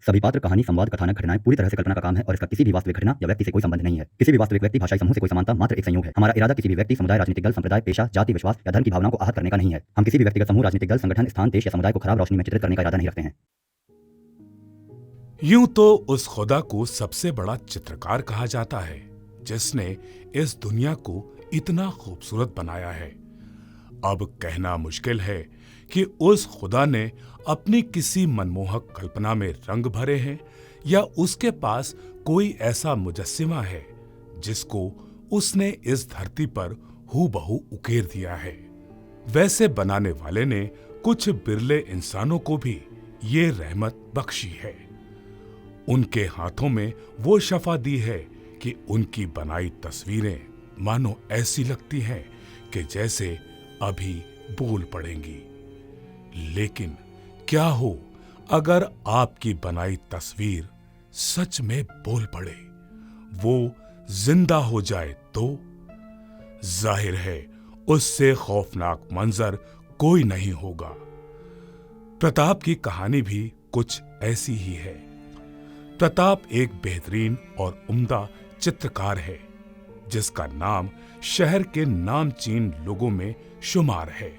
सभी पात्र, कहानी, संवाद, कथानक, घटनाएं पूरी तरह से कल्पना का काम है और इसका किसी भी वास्तविक घटना या व्यक्ति से कोई संबंध नहीं है। किसी भी वास्तविक व्यक्ति, भाषाई समूह से कोई समानता मात्र एक संयोग है। हमारा इरादा किसी भी व्यक्ति, समुदाय, राजनीतिक दल, संप्रदाय, पेशा, जाति, विश्वास या धर्म की भावनाओं को आहत करने का नहीं है। हम किसी भी व्यक्तिगत समूह, राजनीतिक दल, संगठन, स्थान, देश या समुदाय को खराब रोशनी में चित्रित करने का इरादा नहीं रखते हैं। यूं तो उस खुदा को सबसे बड़ा चित्रकार कहा जाता है जिसने इस दुनिया को इतना खूबसूरत बनाया है। अब कहना मुश्किल है कि उस खुदा ने अपनी किसी मनमोहक कल्पना में रंग भरे हैं या उसके पास कोई ऐसा मुजस्सिमा है जिसको उसने इस धरती पर हूबहू उकेर दिया है। वैसे बनाने वाले ने कुछ बिरले इंसानों को भी ये रहमत बख्शी है। उनके हाथों में वो शफा दी है कि उनकी बनाई तस्वीरें मानो ऐसी लगती हैं कि जैसे अभी बोल पड़ेंगी। लेकिन क्या हो अगर आपकी बनाई तस्वीर सच में बोल पड़े, वो जिंदा हो जाए तो? जाहिर है उससे खौफनाक मंजर कोई नहीं होगा। प्रताप की कहानी भी कुछ ऐसी ही है। प्रताप एक बेहतरीन और उम्दा चित्रकार है जिसका नाम शहर के नामचीन लोगों में शुमार है।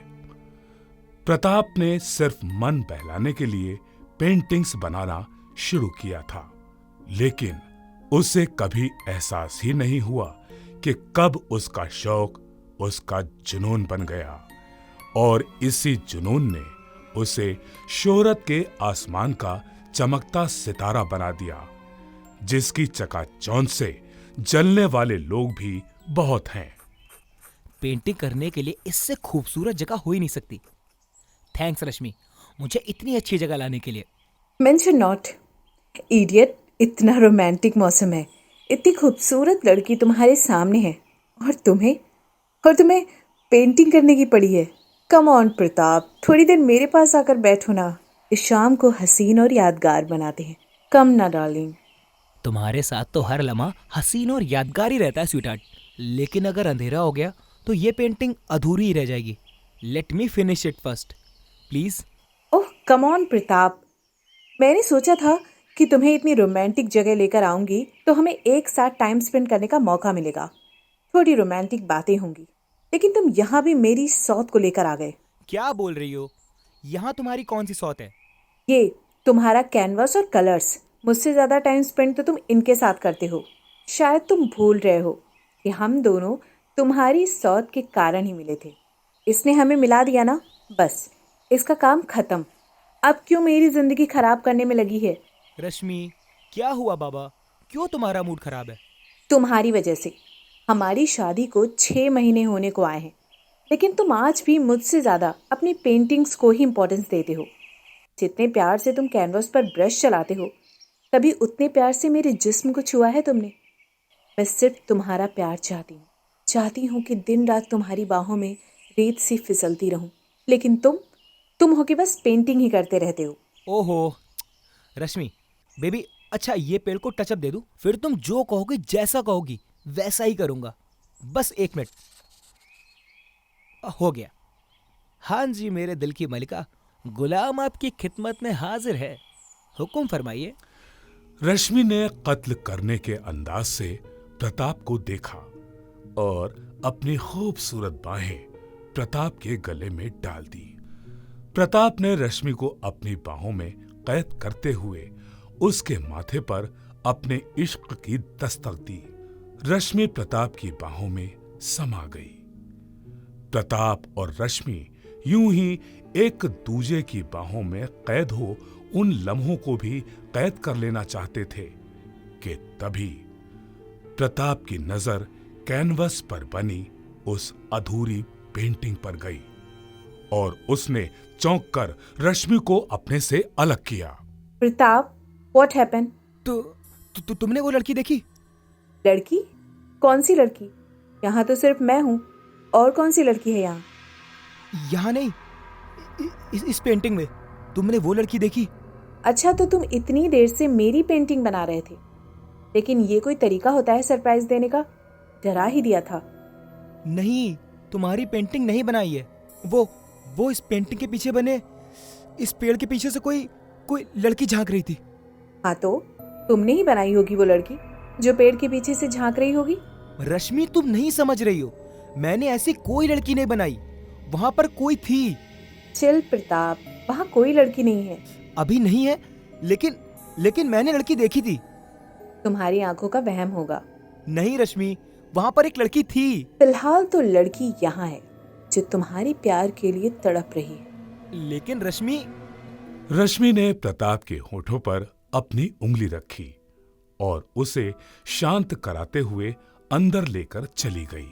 प्रताप ने सिर्फ मन बहलाने के लिए पेंटिंग्स बनाना शुरू किया था, लेकिन उसे कभी एहसास ही नहीं हुआ कि कब उसका शौक उसका जुनून बन गया और इसी जुनून ने उसे शोहरत के आसमान का चमकता सितारा बना दिया, जिसकी चकाचौंध से जलने वाले लोग भी बहुत हैं। पेंटिंग करने के लिए इससे खूबसूरत जगह हो ही नहीं सकती। थैंक्स रश्मि, मुझे इतनी अच्छी जगह लाने के लिए। Mention not idiot. इतना रोमांटिक मौसम है, इतनी खूबसूरत लड़की तुम्हारे सामने है और तुम्हें पेंटिंग करने की पड़ी है। कम ऑन प्रताप, थोड़ी देर मेरे पास आकर बैठो ना। इस शाम को हसीन और यादगार बनाते हैं। कम ना डार्लिंग। तुम्हारे साथ तो हर लम्हा हसीन और यादगार ही रहता है स्वीटहार्ट, लेकिन अगर अंधेरा हो गया तो ये पेंटिंग अधूरी ही रह जाएगी। Let me finish it first please. Oh come on Pratap, मैंने सोचा था कि तुम्हें इतनी रोमांटिक जगह लेकर आऊंगी तो हमें एक साथ टाइम स्पेंड करने का मौका मिलेगा, थोड़ी रोमांटिक बातें होंगी, लेकिन तुम यहाँ भी मेरी सौत को लेकर आ गए। क्या बोल रही हो? यहाँ तुम्हारी कौन सी सौत है? ये तुम्हारा कैनवास और कलर्स। मुझसे ज़्यादा टाइम स्पेंड तो तुम इनके साथ करते हो। शायद तुम भूल रहे हो कि हम दोनों तुम्हारी सौत के कारण ही मिले थे। इसने हमें मिला दिया ना, बस इसका काम खत्म। अब क्यों मेरी जिंदगी खराब करने में लगी है? रश्मि, क्या हुआ बाबा? क्यों तुम्हारा मूड खराब है? तुम्हारी वजह से। हमारी शादी को 6 महीने होने को आए हैं, लेकिन तुम आज भी मुझसे ज़्यादा अपनी पेंटिंग्स को ही इम्पोर्टेंस देते हो। जितने प्यार से तुम कैनवास पर ब्रश चलाते हो, कभी उतने प्यार से मेरे जिस्म को छुआ है तुमने? मैं सिर्फ तुम्हारा प्यार चाहती हूँ कि दिन रात तुम्हारी बाहों में रेत सी फिसलती रहूं, लेकिन तुम हो कि बस पेंटिंग ही करते रहते हो। ओहो रश्मि बेबी, अच्छा ये पेड़ को टचअप दे दूं? फिर तुम जो कहोगी, जैसा कहोगी वैसा ही करूंगा। बस 1 मिनट। हो गया। हाँ जी मेरे दिल की मलिका, गुलाम आपकी खिदमत में हाजिर है। हुक्म फरमाइए। रश्मि ने कत्ल करने के अंदाज से प्रताप को देखा और अपनी खूबसूरत बाहें प्रताप के गले में डाल दी। प्रताप ने रश्मि को अपनी बाहों में कैद करते हुए उसके माथे पर अपने इश्क की दस्तक दी। रश्मि प्रताप की बाहों में समा गई। प्रताप और रश्मि यूं ही एक दूजे की बाहों में कैद हो उन लम्हों को भी कैद कर लेना चाहते थे कि तभी प्रताप की नजर कैनवस पर बनी उस अधूरी पेंटिंग पर गई और उसने चौंक कर रश्मि को अपने से अलग किया। Pratap, what happened? तो तुमने वो लड़की देखी? लड़की? कौन सी लड़की? यहाँ तो सिर्फ मैं हूँ, और कौन सी लड़की है यहाँ? यहाँ नहीं, इस पेंटिंग में तुमने वो लड़की देखी? अच्छा, तो तुम इतनी देर से मेरी पेंटिंग बना रहे थे, लेकिन ये कोई तरीका होता है सरप्राइज देने का? डरा ही दिया था। नहीं, तुम्हारी पेंटिंग नहीं बनाई है। वो इस पेंटिंग के पीछे बने इस पेड़ के पीछे से कोई लड़की झांक रही थी। हाँ तो तुमने ही बनाई होगी वो लड़की जो पेड़ के पीछे से झांक रही होगी। रश्मि, तुम नहीं समझ रही हो। मैंने ऐसी कोई लड़की नहीं बनाई, वहां पर कोई थी। चिल प्रताप, वहाँ कोई लड़की नहीं है। अभी नहीं है, लेकिन मैंने लड़की देखी थी। तुम्हारी आंखों का वहम होगा। नहीं रश्मि, वहां पर एक लड़की थी। फिलहाल तो लड़की यहाँ है जो तुम्हारे प्यार के लिए तड़प रही है। लेकिन रश्मि ने प्रताप के होठों पर अपनी उंगली रखी और उसे शांत कराते हुए अंदर लेकर चली गई।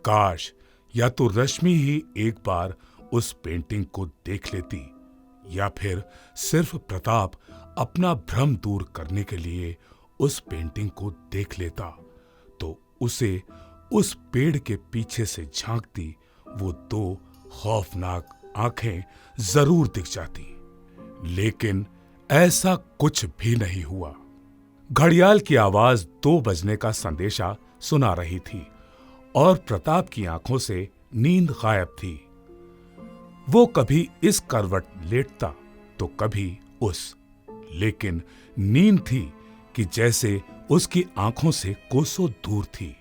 काश या तो रश्मि ही एक बार उस पेंटिंग को देख लेती, या फिर सिर्फ प्रताप अपना भ्रम दूर करने के लिए उस पेंटिंग को देख लेता, तो उसे उस पेड़ के पीछे से झांकती वो दो खौफनाक आंखें जरूर दिख जाती। लेकिन ऐसा कुछ भी नहीं हुआ। घड़ियाल की आवाज 2 बजने का संदेशा सुना रही थी और प्रताप की आंखों से नींद गायब थी। वो कभी इस करवट लेटता तो कभी उस, लेकिन नींद थी कि जैसे उसकी आंखों से कोसों दूर थी।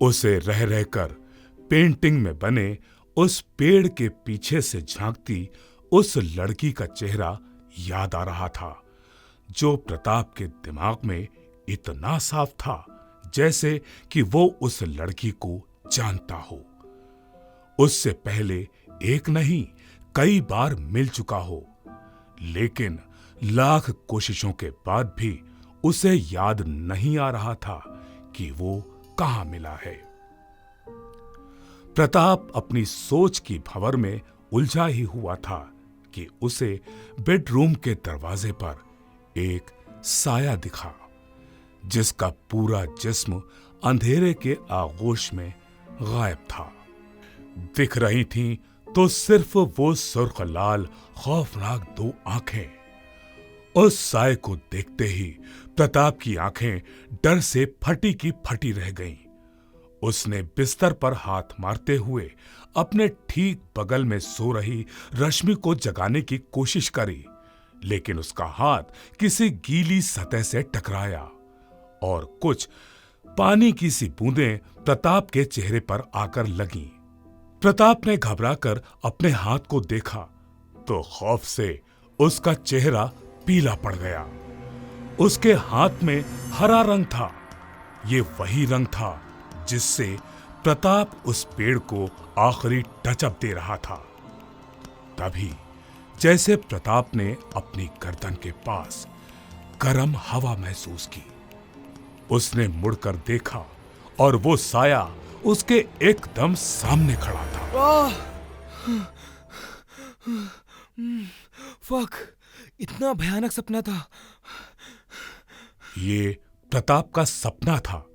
उसे रह रहकर पेंटिंग में बने उस पेड़ के पीछे से झांकती उस लड़की का चेहरा याद आ रहा था, जो प्रताप के दिमाग में इतना साफ था जैसे कि वो उस लड़की को जानता हो। उससे पहले एक नहीं कई बार मिल चुका हो, लेकिन लाख कोशिशों के बाद भी उसे याद नहीं आ रहा था कि वो कहां मिला है। प्रताप अपनी सोच की भंवर में उलझा ही हुआ था कि उसे बेडरूम के दरवाजे पर एक साया दिखा, जिसका पूरा जिस्म अंधेरे के आगोश में गायब था। दिख रही थीं तो सिर्फ वो सुर्ख लाल खौफनाक 2 आंखें। उस साए को देखते ही प्रताप की आंखें डर से फटी की फटी रह गईं। उसने बिस्तर पर हाथ मारते हुए अपने ठीक बगल में सो रही रश्मि को जगाने की कोशिश करी, लेकिन उसका हाथ किसी गीली सतह से टकराया और कुछ पानी की सी बूंदें प्रताप के चेहरे पर आकर लगीं। प्रताप ने घबराकर अपने हाथ को देखा तो खौफ से उसका चेहरा पीला पड़ गया। उसके हाथ में हरा रंग था। ये वही रंग था जिससे प्रताप उस पेड़ को आखिरी टचअप दे रहा था। तभी जैसे प्रताप ने अपनी गर्दन के पास गर्म हवा महसूस की, उसने मुड़कर देखा और वो साया उसके एकदम सामने खड़ा था। फक, इतना भयानक सपना था। ये प्रताप का सपना था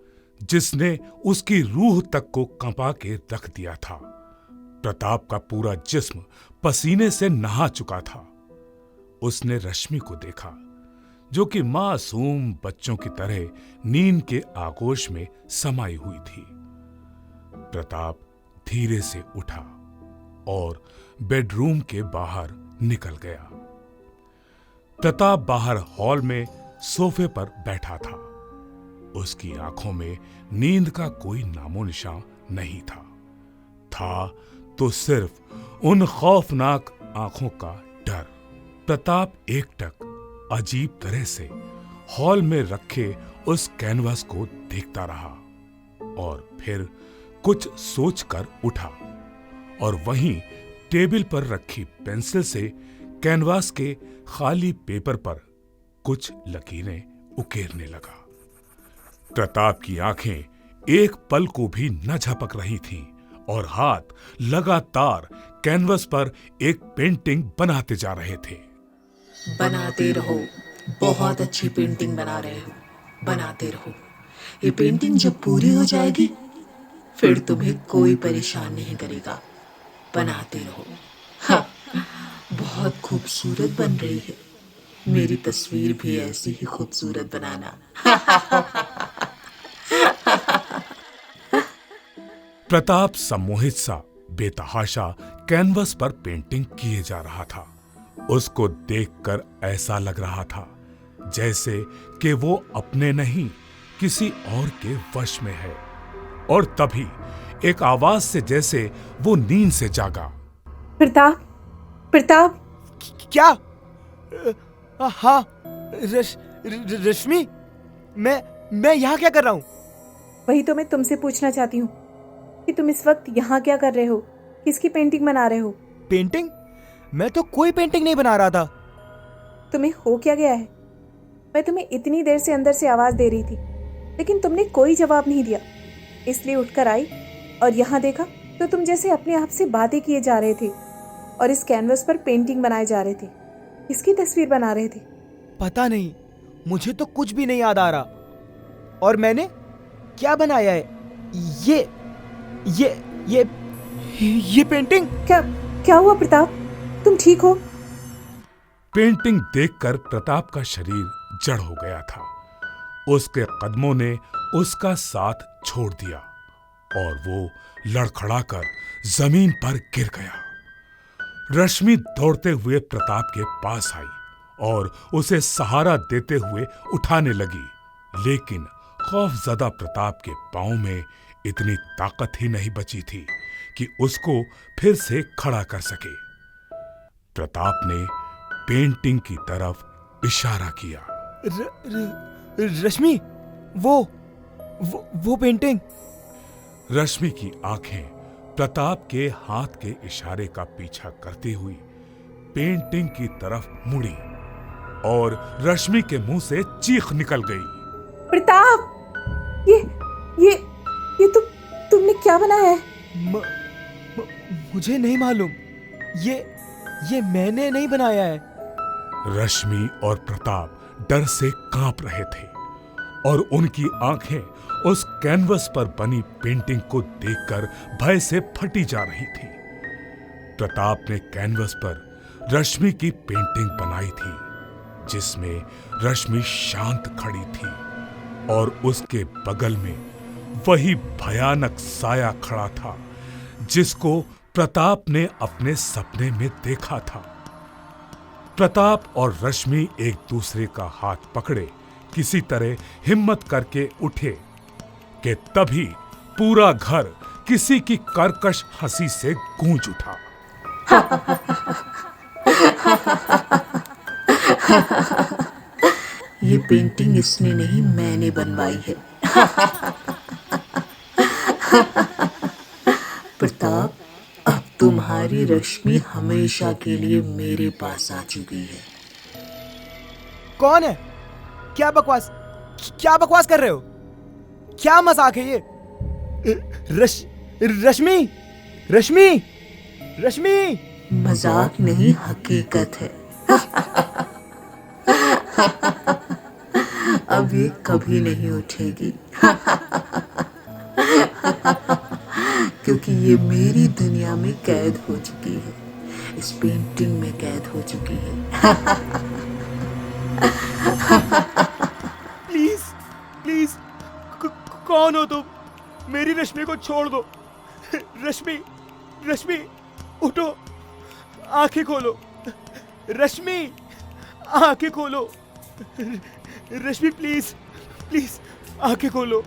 जिसने उसकी रूह तक को कंपा के रख दिया था। प्रताप का पूरा जिस्म पसीने से नहा चुका था। उसने रश्मि को देखा, जो कि मासूम बच्चों की तरह नींद के आगोश में समाई हुई थी। प्रताप धीरे से उठा और बेडरूम के बाहर निकल गया। प्रताप बाहर हॉल में सोफे पर बैठा था। उसकी आंखों में नींद का कोई नामो निशान नहीं था। तो सिर्फ उन खौफनाक आंखों का डर। प्रताप एकटक अजीब तरह से हॉल में रखे उस कैनवास को देखता रहा और फिर कुछ सोचकर उठा और वहीं टेबल पर रखी पेंसिल से कैनवास के खाली पेपर पर कुछ लकीरें उकेरने लगा। प्रताप की आंखें एक पल को भी न झपक रही थीं और हाथ लगातार कैनवस पर एक पेंटिंग बनाते जा रहे थे। बनाते रहो, बहुत अच्छी पेंटिंग बना रहे हो, बनाते रहो। ये पेंटिंग जब पूरी हो जाएगी फिर तुम्हें कोई परेशान नहीं करेगा। बनाते रहो। हाँ, बहुत खूबसूरत बन रही है। मेरी तस्वीर भी ऐसी ही खूबसूरत बनाना। प्रताप सम्मोहित सा बेतहाशा कैनवस पर पेंटिंग किए जा रहा था। उसको देखकर ऐसा लग रहा था जैसे कि वो अपने नहीं किसी और के वश में है। और तभी एक आवाज से जैसे वो नींद से जागा। प्रताप, प्रताप, क्या? हाँ, रश्मि, मैं यहाँ क्या कर रहा हूँ? वही तो मैं तुमसे पूछना चाहती हूँ कि तुम इस वक्त यहाँ क्या कर रहे हो, किसकी पेंटिंग बना रहे हो? पेंटिंग? मैं तो कोई पेंटिंग नहीं बना रहा था। तुम्हें हो क्या गया है? मैं तुम्हें इतनी देर से अंदर से आवाज दे रही थी, लेकिन तुमने कोई जवाब नहीं दिया। इसलिए उठकर आई और यहाँ देखा तो तुम जैसे अपने आप से बातें किए जा रहे थे और इस कैनवस पर पेंटिंग बनाए जा रहे थे। किसकी तस्वीर बना रहे थे? पता नहीं, मुझे तो कुछ भी नहीं याद आ रहा। और मैंने क्या बनाया है? ये पेंटिंग? क्या हुआ प्रताप? तुम ठीक हो? पेंटिंग देखकर प्रताप का शरीर जड़ हो गया था। उसके कदमों ने उसका साथ छोड़ दिया और वो लड़खड़ाकर जमीन पर गिर गया। रश्मि दौड़ते हुए प्रताप के पास आई और उसे सहारा देते हुए उठाने लगी, लेकिन खौफजदा प्रताप के पांव में इतनी ताकत ही नहीं बची थी कि उसको फिर से खड़ा कर सके। प्रताप ने पेंटिंग की तरफ इशारा किया। रश्मि, वो पेंटिंग। रश्मि की आंखें प्रताप के हाथ के इशारे का पीछा करती हुई पेंटिंग की तरफ मुड़ी और रश्मि के मुंह से चीख निकल गई। प्रताप, ये तुमने क्या बनाया है? मुझे नहीं मालूम। ये मैंने नहीं बनाया है। रश्मि और प्रताप डर से कांप रहे थे और उनकी आंखें उस कैनवस पर बनी पेंटिंग को देखकर भय से फटी जा रही थी। प्रताप ने कैनवस पर रश्मि की पेंटिंग बनाई थी, जिसमें रश्मि शांत खड़ी थी और उसके बगल में वही भयानक साया खड़ा था जिसको प्रताप ने अपने सपने में देखा था। प्रताप और रश्मि एक दूसरे का हाथ पकड़े किसी तरह हिम्मत करके उठे कि तभी पूरा घर किसी की कर्कश हंसी से गूंज उठा। ये पेंटिंग इसने नहीं, मैंने बनवाई है। प्रताप, अब तुम्हारी रश्मि हमेशा के लिए मेरे पास आ चुकी है। कौन है? क्या बकवास कर रहे हो? क्या मजाक है ये? रश्मि! मजाक नहीं, हकीकत है। अब ये कभी नहीं उठेगी। क्योंकि ये मेरी दुनिया में कैद हो चुकी है, इस पेंटिंग में कैद हो चुकी है। प्लीज, कौन हो तुम? मेरी रश्मि को छोड़ दो। रश्मि, उठो, आंखें खोलो। रश्मि, आंखें खोलो। रश्मि, प्लीज आंखें खोलो।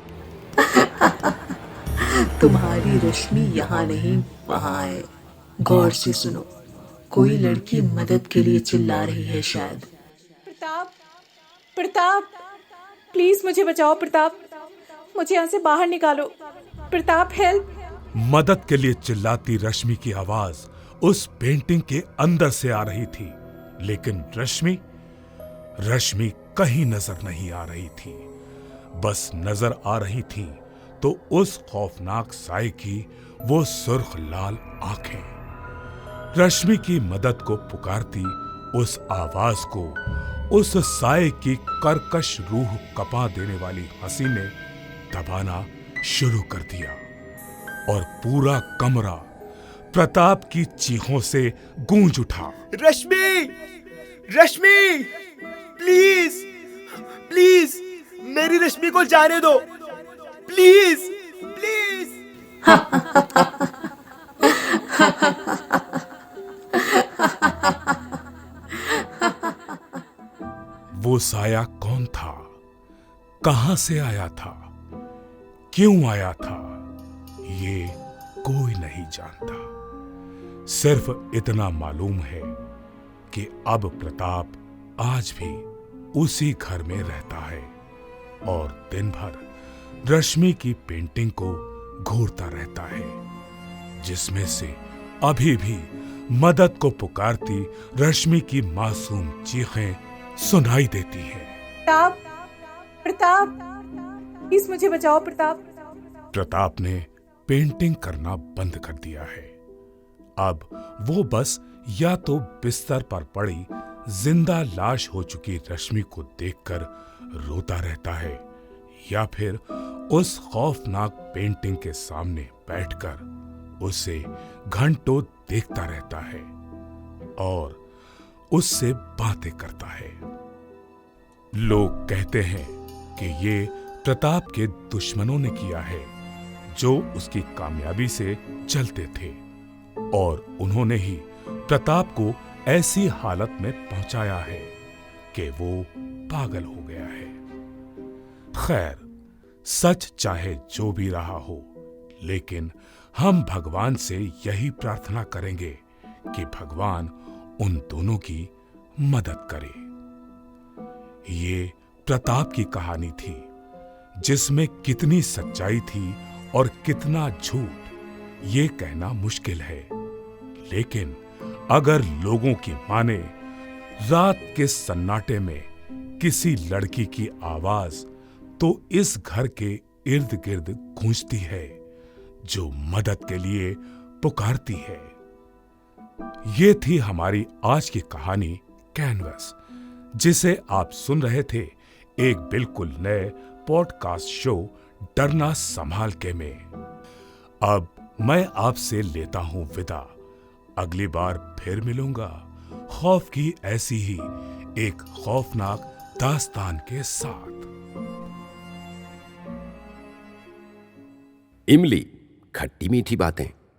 तुम्हारी रश्मि यहाँ नहीं, वहाँ है। गौर से सुनो, कोई लड़की मदद के लिए चिल्ला रही है शायद। प्रताप, प्लीज मुझे बचाओ। प्रताप, मुझे यहाँ से बाहर निकालो। प्रताप, हेल्प! मदद के लिए चिल्लाती रश्मि की आवाज उस पेंटिंग के अंदर से आ रही थी, लेकिन रश्मि कहीं नजर नहीं आ रही थी। बस नजर आ रही थी तो उस खौफनाक साए की वो सुर्ख लाल आंखें। रश्मि की मदद को पुकारती उस आवाज को उस साए की कर्कश रूह कपा देने वाली हंसी ने दबाना शुरू कर दिया और पूरा कमरा प्रताप की चीखों से गूंज उठा। रश्मि, प्लीज मेरी रश्मि को जाने दो। प्लीज। वो साया कौन था, कहां से आया था, क्यों आया था, ये कोई नहीं जानता। सिर्फ इतना मालूम है कि अब प्रताप आज भी उसी घर में रहता है और दिन भर रश्मि की पेंटिंग को घूरता रहता है, जिसमें से अभी भी मदद को पुकारती रश्मि की मासूम चीखें सुनाई देती हैं। प्रताप, प्रताप, प्लीज मुझे बचाओ प्रताप। प्रताप ने पेंटिंग करना बंद कर दिया है। अब वो बस या तो बिस्तर पर पड़ी जिंदा लाश हो चुकी रश्मि को देखकर रोता रहता है, या फिर उस खौफनाक पेंटिंग के सामने बैठकर उसे घंटों देखता रहता है और उससे बातें करता है। लोग कहते हैं कि ये प्रताप के दुश्मनों ने किया है, जो उसकी कामयाबी से चलते थे, और उन्होंने ही प्रताप को ऐसी हालत में पहुंचाया है कि वो पागल हो गया है। खैर, सच चाहे जो भी रहा हो, लेकिन हम भगवान से यही प्रार्थना करेंगे कि भगवान उन दोनों की मदद करे। ये प्रताप की कहानी थी, जिसमें कितनी सच्चाई थी और कितना झूठ, ये कहना मुश्किल है। लेकिन अगर लोगों की माने, रात के सन्नाटे में किसी लड़की की आवाज तो इस घर के इर्द गिर्द गूंजती है, जो मदद के लिए पुकारती है। ये थी हमारी आज की कहानी कैनवस, जिसे आप सुन रहे थे एक बिल्कुल नए पॉडकास्ट शो डरना संभाल के में। अब मैं आपसे लेता हूं विदा। अगली बार फिर मिलूंगा खौफ की ऐसी ही एक खौफनाक दास्तान के साथ। इमली, खट्टी मीठी बातें।